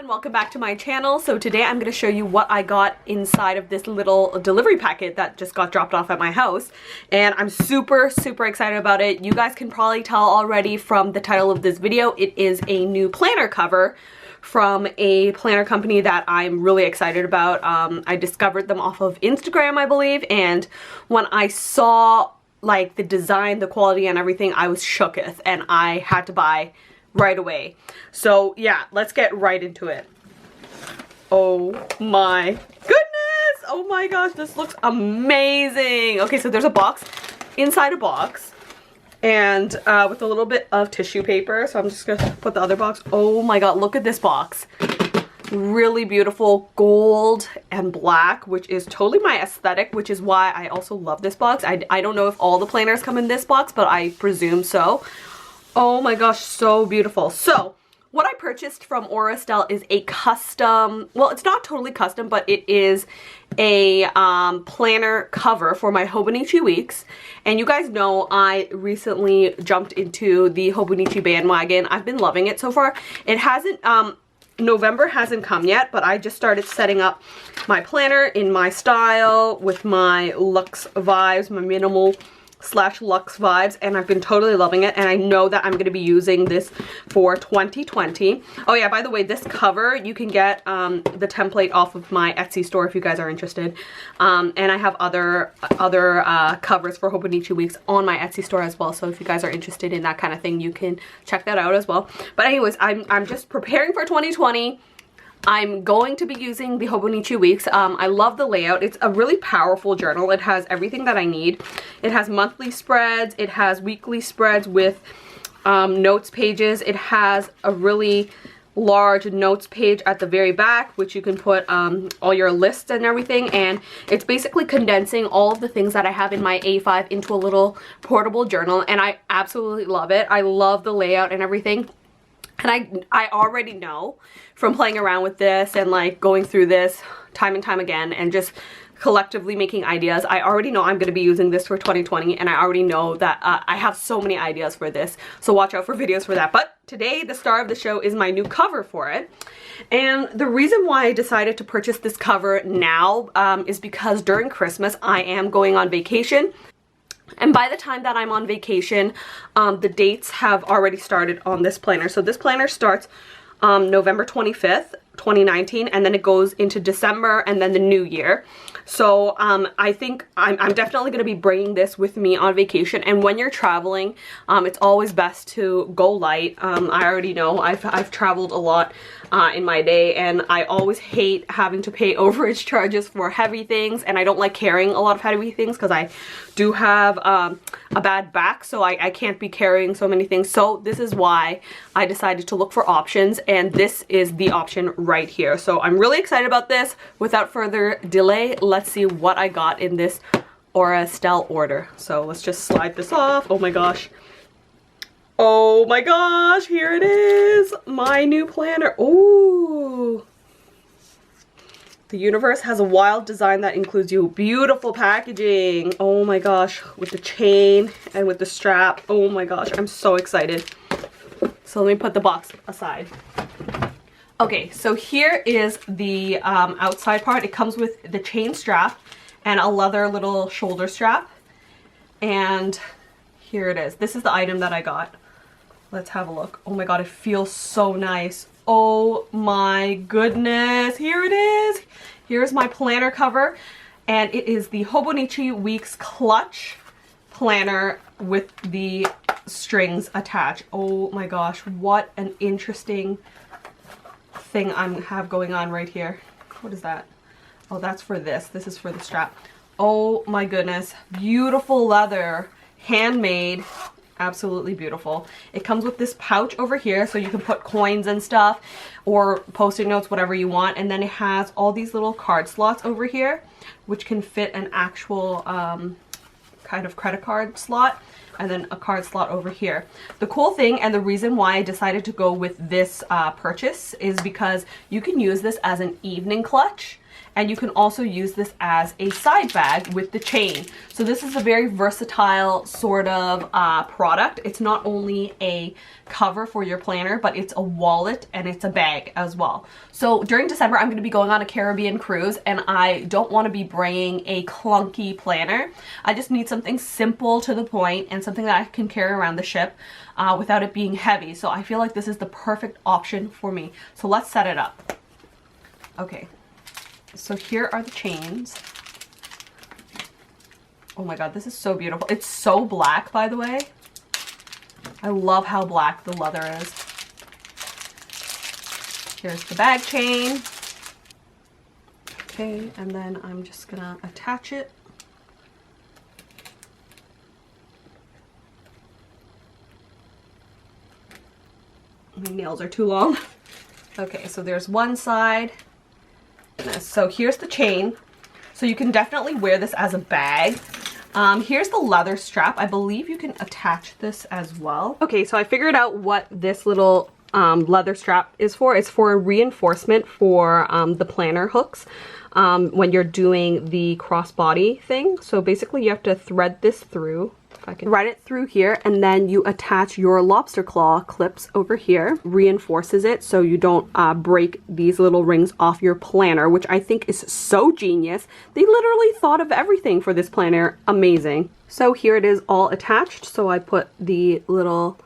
everyone, welcome back to my channel. So today I'm going to show you what I got inside of this little delivery packet that just got dropped off at my house, and I'm super excited about it. You guys can probably tell already from the title of this video, it is a new planner cover from a planner company that I'm really excited about. I discovered them off of Instagram, I believe, and when I saw like the design, the quality and everything, I was shooketh and I had to buy right away. So yeah, let's get right into it. Oh my goodness! Oh my gosh, this looks amazing. Okay, so there's a box inside a box, and with a little bit of tissue paper. So I'm just gonna put the other box. Oh my god, look at this box. Really beautiful gold and black, which is totally my aesthetic, which is why I also love this box. I don't know if all the planners come in this box, but I presume so. Oh my gosh, so beautiful. So what I purchased from Estelle is a custom, well, it's not totally custom, but it is a planner cover for my Hobonichi Weeks. And you guys know I recently jumped into the Hobonichi bandwagon. I've been loving it so far. It hasn't, November hasn't come yet, but I just started setting up my planner in my style with my luxe vibes, my minimal / luxe vibes, and I've been totally loving it, and I know that I'm going to be using this for 2020. Oh yeah, by the way, this cover, you can get the template off of my Etsy store if you guys are interested, and I have other covers for Hobonichi Weeks on my Etsy store as well, so if you guys are interested in that kind of thing, you can check that out as well. But anyways, I'm just preparing for 2020. I'm going to be using the Hobonichi Weeks. I love the layout. It's a really powerful journal. It has everything that I need. It has monthly spreads. It has weekly spreads with notes pages. It has a really large notes page at the very back, which you can put all your lists and everything. And it's basically condensing all of the things that I have in my A5 into a little portable journal. And I absolutely love it. I love the layout and everything. And I already know from playing around with this and like going through this time and time again and just collectively making ideas, I already know I'm going to be using this for 2020, and I already know that I have so many ideas for this, so watch out for videos for that. But today the star of the show is my new cover for it, and the reason why I decided to purchase this cover now is because during Christmas I am going on vacation. And by the time that I'm on vacation, the dates have already started on this planner. So this planner starts November 25th, 2019, and then it goes into December and then the new year. So I think I'm definitely going to be bringing this with me on vacation. And when you're traveling, it's always best to go light. I already know I've traveled a lot in my day, and I always hate having to pay overage charges for heavy things, and I don't like carrying a lot of heavy things because I do have a bad back, so I can't be carrying so many things. So this is why I decided to look for options, and this is the option right here. So I'm really excited about this. Without further delay, let's see what I got in this Estelle order. So let's just slide this off. Oh my gosh. Oh my gosh, here it is, my new planner. Ooh. The universe has a wild design that includes you. Beautiful packaging. Oh my gosh, with the chain and with the strap. Oh my gosh, I'm so excited. So let me put the box aside. Okay, so here is the outside part. It comes with the chain strap and a leather little shoulder strap. And here it is. This is the item that I got. Let's have a look. Oh my god, it feels so nice. Oh my goodness. Here it is. Here's my planner cover. And it is the Hobonichi Weeks Clutch planner with the strings attached. Oh my gosh, what an interesting thing I have going on right here. What is that? Oh, that's for this. This is for the strap. Oh my goodness. Beautiful leather. Handmade. Absolutely beautiful. It comes with this pouch over here, so you can put coins and stuff or post-it notes, whatever you want. And then it has all these little card slots over here, which can fit an actual kind of credit card slot, and then a card slot over here. The cool thing, and the reason why I decided to go with this purchase, is because you can use this as an evening clutch. and you can also use this as a side bag with the chain. So this is a very versatile sort of product. It's not only a cover for your planner, but it's a wallet and it's a bag as well. So during December, I'm going to be going on a Caribbean cruise, and I don't want to be bringing a clunky planner. I just need something simple to the point and something that I can carry around the ship without it being heavy. So I feel like this is the perfect option for me. So let's set it up. Okay, so here are the chains. Oh my god, this is so beautiful. It's so black, by the way. I love how black the leather is. Here's the bag chain. Okay, and then I'm just gonna attach it. My nails are too long. Okay, so there's one side. So here's the chain. So you can definitely wear this as a bag. Here's the leather strap. I believe you can attach this as well. Okay, so I figured out what this little leather strap is for. It's for reinforcement for the planner hooks when you're doing the crossbody thing. So basically you have to thread this through. If I can run it through here, and then you attach your lobster claw clips over here. Reinforces it so you don't break these little rings off your planner, which I think is so genius. They literally thought of everything for this planner. Amazing. So here it is all attached. So I put the little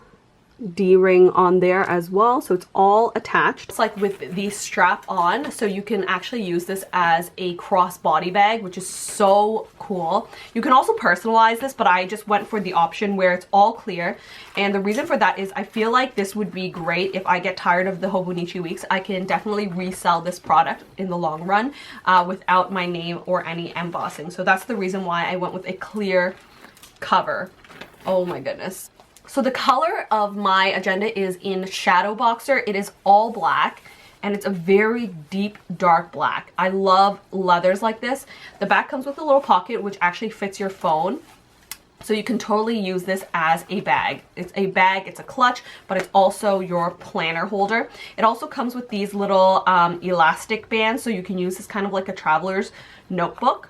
D-ring on there as well, so it's all attached. It's like with the strap on, so you can actually use this as a crossbody bag, which is so cool. You can also personalize this, but I just went for the option where it's all clear, and the reason for that is I feel like this would be great if I get tired of the Hobonichi Weeks. I can definitely resell this product in the long run without my name or any embossing. So that's the reason why I went with a clear cover. Oh my goodness. So the color of my agenda is in Shadow Boxer. It is all black, and it's a very deep, dark black. I love leathers like this. The back comes with a little pocket, which actually fits your phone. So you can totally use this as a bag. It's a bag, it's a clutch, but it's also your planner holder. It also comes with these little elastic bands, so you can use this kind of like a traveler's notebook.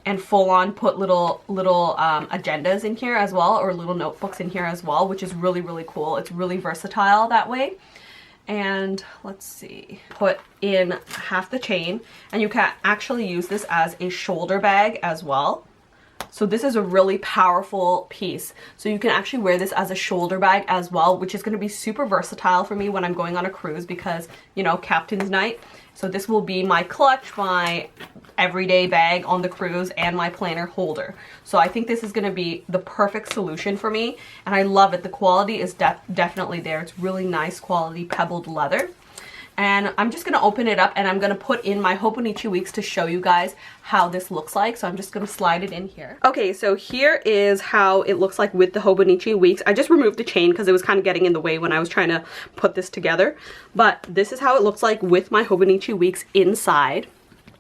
And full on put little agendas in here as well, or little notebooks in here as well, which is really, really cool. It's really versatile that way. And let's see, put in half the chain, and you can actually use this as a shoulder bag as well. So this is a really powerful piece. So you can actually wear this as a shoulder bag as well, which is going to be super versatile for me when I'm going on a cruise because, you know, captain's night. So this will be my clutch, my everyday bag on the cruise, and my planner holder. So I think this is going to be the perfect solution for me, and I love it. The quality is definitely there. It's really nice quality pebbled leather. And I'm just going to open it up, and I'm going to put in my Hobonichi Weeks to show you guys how this looks like. So I'm just going to slide it in here. Okay, so here is how it looks like with the Hobonichi Weeks. I just removed the chain because it was kind of getting in the way when I was trying to put this together. But this is how it looks like with my Hobonichi Weeks inside.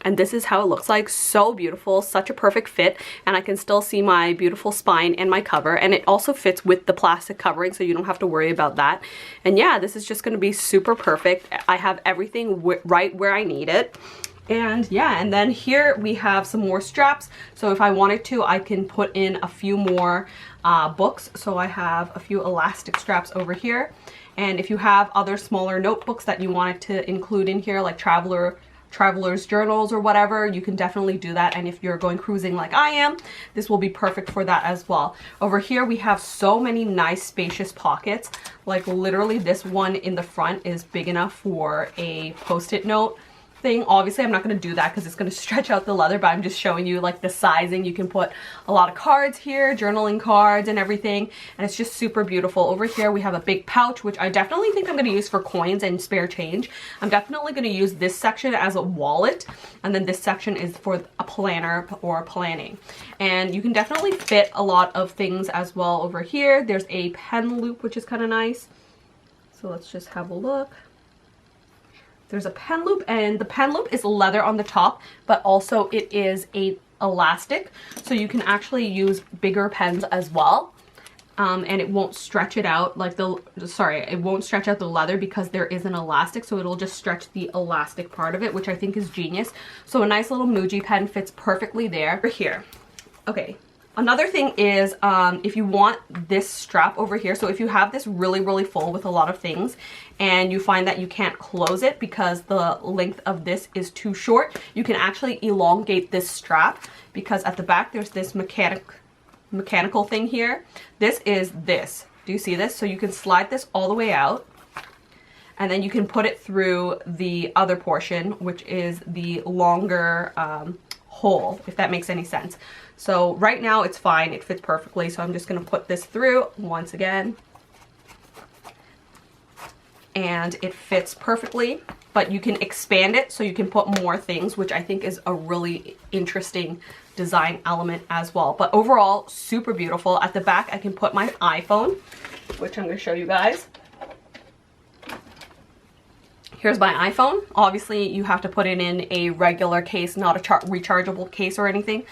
And this is how it looks like. So beautiful, such a perfect fit, and I can still see my beautiful spine and my cover, and it also fits with the plastic covering, so you don't have to worry about that. And yeah, this is just going to be super perfect. I have everything right where I need it. And yeah, and then here we have some more straps. So if I wanted to, I can put in a few more books. So I have a few elastic straps over here. And if you have other smaller notebooks that you wanted to include in here, like traveler's journals or whatever, you can definitely do that. And if you're going cruising like I am, this will be perfect for that as well. Over here we have so many nice spacious pockets. Like literally this one in the front is big enough for a post-it note thing. Obviously I'm not going to do that because it's going to stretch out the leather, but I'm just showing you like the sizing. You can put a lot of cards here, journaling cards and everything, and it's just super beautiful. Over here we have a big pouch, which I definitely think I'm going to use for coins and spare change. I'm definitely going to use this section as a wallet, and then this section is for a planner or planning. And you can definitely fit a lot of things as well. Over here there's a pen loop, which is kind of nice. So let's just have a look. There's a pen loop, and the pen loop is leather on the top, but also it is a elastic, so you can actually use bigger pens as well. and it won't stretch it out like it won't stretch out the leather because there is an elastic, so it'll just stretch the elastic part of it, which I think is genius. So a nice little Muji pen fits perfectly there. Over here. Okay. Another thing is if you want this strap over here, so if you have this really full with a lot of things and you find that you can't close it because the length of this is too short, you can actually elongate this strap, because at the back there's this mechanical thing here. This is this. Do you see this? So you can slide this all the way out, and then you can put it through the other portion, which is the longer hole, if that makes any sense. So right now it's fine, it fits perfectly, so I'm just going to put this through once again, and it fits perfectly. But you can expand it so you can put more things, which I think is a really interesting design element as well. But overall, super beautiful. At the back I can put my iPhone, which I'm going to show you guys. Here's my iPhone. Obviously you have to put it in a regular case, not a rechargeable case or anything.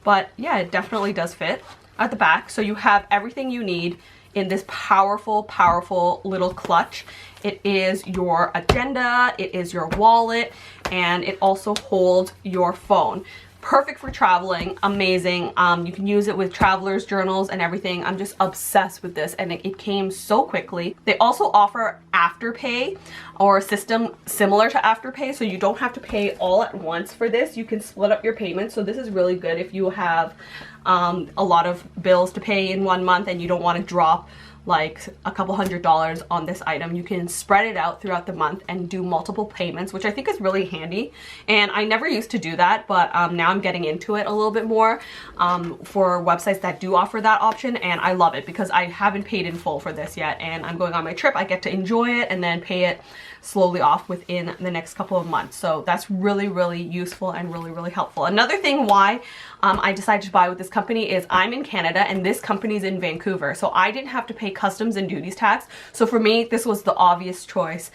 But yeah, it definitely does fit at the back. So you have everything you need in this powerful little clutch. It is your agenda, it is your wallet, and it also holds your phone. Perfect for traveling, amazing. You can use it with traveler's journals and everything. I'm just obsessed with this, and it came so quickly. They also offer Afterpay, or a system similar to Afterpay, so you don't have to pay all at once for this. You can split up your payments, so this is really good if you have a lot of bills to pay in one month and you don't want to drop like a couple $100s on this item. You can spread it out throughout the month and do multiple payments, which I think is really handy. And I never used to do that, but now I'm getting into it a little bit more for websites that do offer that option, and I love it because I haven't paid in full for this yet, and I'm going on my trip. I get to enjoy it and then pay it slowly off within the next couple of months. So that's really useful and really helpful. Another thing why I decided to buy with this company is I'm in Canada and this company's in Vancouver, so I didn't have to pay customs and duties tax. So for me, this was the obvious choice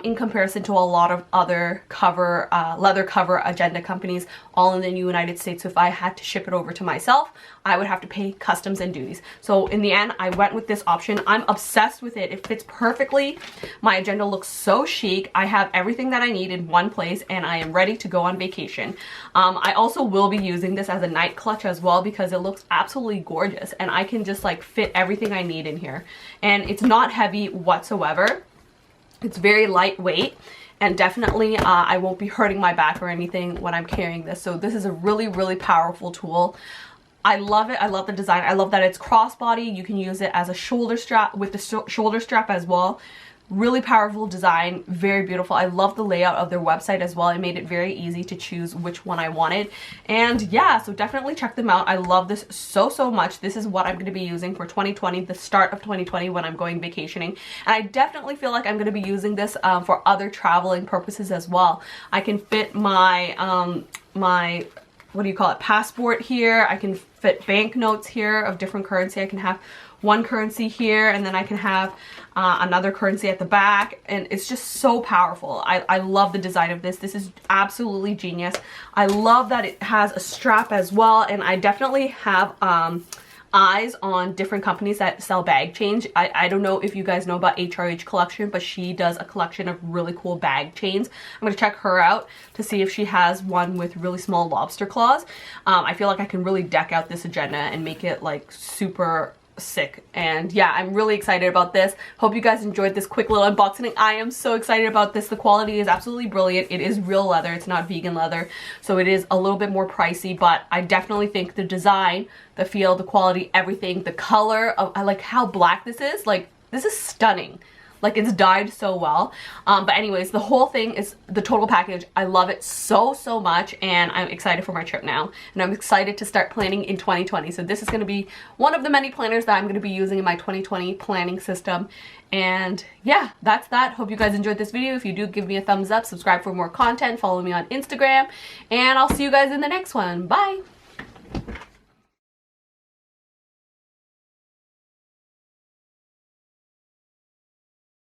in comparison to a lot of other leather cover agenda companies all in the United States. So if I had to ship it over to myself, I would have to pay customs and duties. So in the end, I went with this option. I'm obsessed with it. It fits perfectly. My agenda looks so chic. I have everything that I need in one place, and I am ready to go on vacation. I also will be using this as a night clutch as well because it looks absolutely gorgeous, and I can just like fit everything I need in here. And it's not heavy whatsoever. It's very lightweight, and definitely I won't be hurting my back or anything when I'm carrying this. So this is a really powerful tool. I love it. I love the design. I love that it's crossbody. You can use it as a shoulder strap, with the shoulder strap as well. Really powerful design, very beautiful. I love the layout of their website as well. It made it very easy to choose which one I wanted. And yeah, so definitely check them out. I love this so much. This is what I'm going to be using for 2020, the start of 2020 when I'm going vacationing. And I definitely feel like I'm going to be using this for other traveling purposes as well. I can fit my what do you call it, passport here. I can fit banknotes here of different currency. I can have one currency here, and then I can have another currency at the back, and it's just so powerful. I love the design of this. This is absolutely genius. I love that it has a strap as well, and I definitely have eyes on different companies that sell bag chains. I don't know if you guys know about HRH Collection, but she does a collection of really cool bag chains. I'm gonna check her out to see if she has one with really small lobster claws. I feel like I can really deck out this agenda and make it like super sick. And yeah, I'm really excited about this. Hope you guys enjoyed this quick little unboxing. I am so excited about this. The quality is absolutely brilliant. It is real leather. It's not vegan leather, so it is a little bit more pricey, but I definitely think the design, the feel, the quality, everything, the color of, I like how black this is. Like, this is stunning. Like, it's dyed so well. But anyways, the whole thing is the total package. I love it so much, and I'm excited for my trip now. And I'm excited to start planning in 2020. So this is going to be one of the many planners that I'm going to be using in my 2020 planning system. And yeah, that's that. Hope you guys enjoyed this video. If you do, give me a thumbs up, subscribe for more content, follow me on Instagram, and I'll see you guys in the next one. Bye!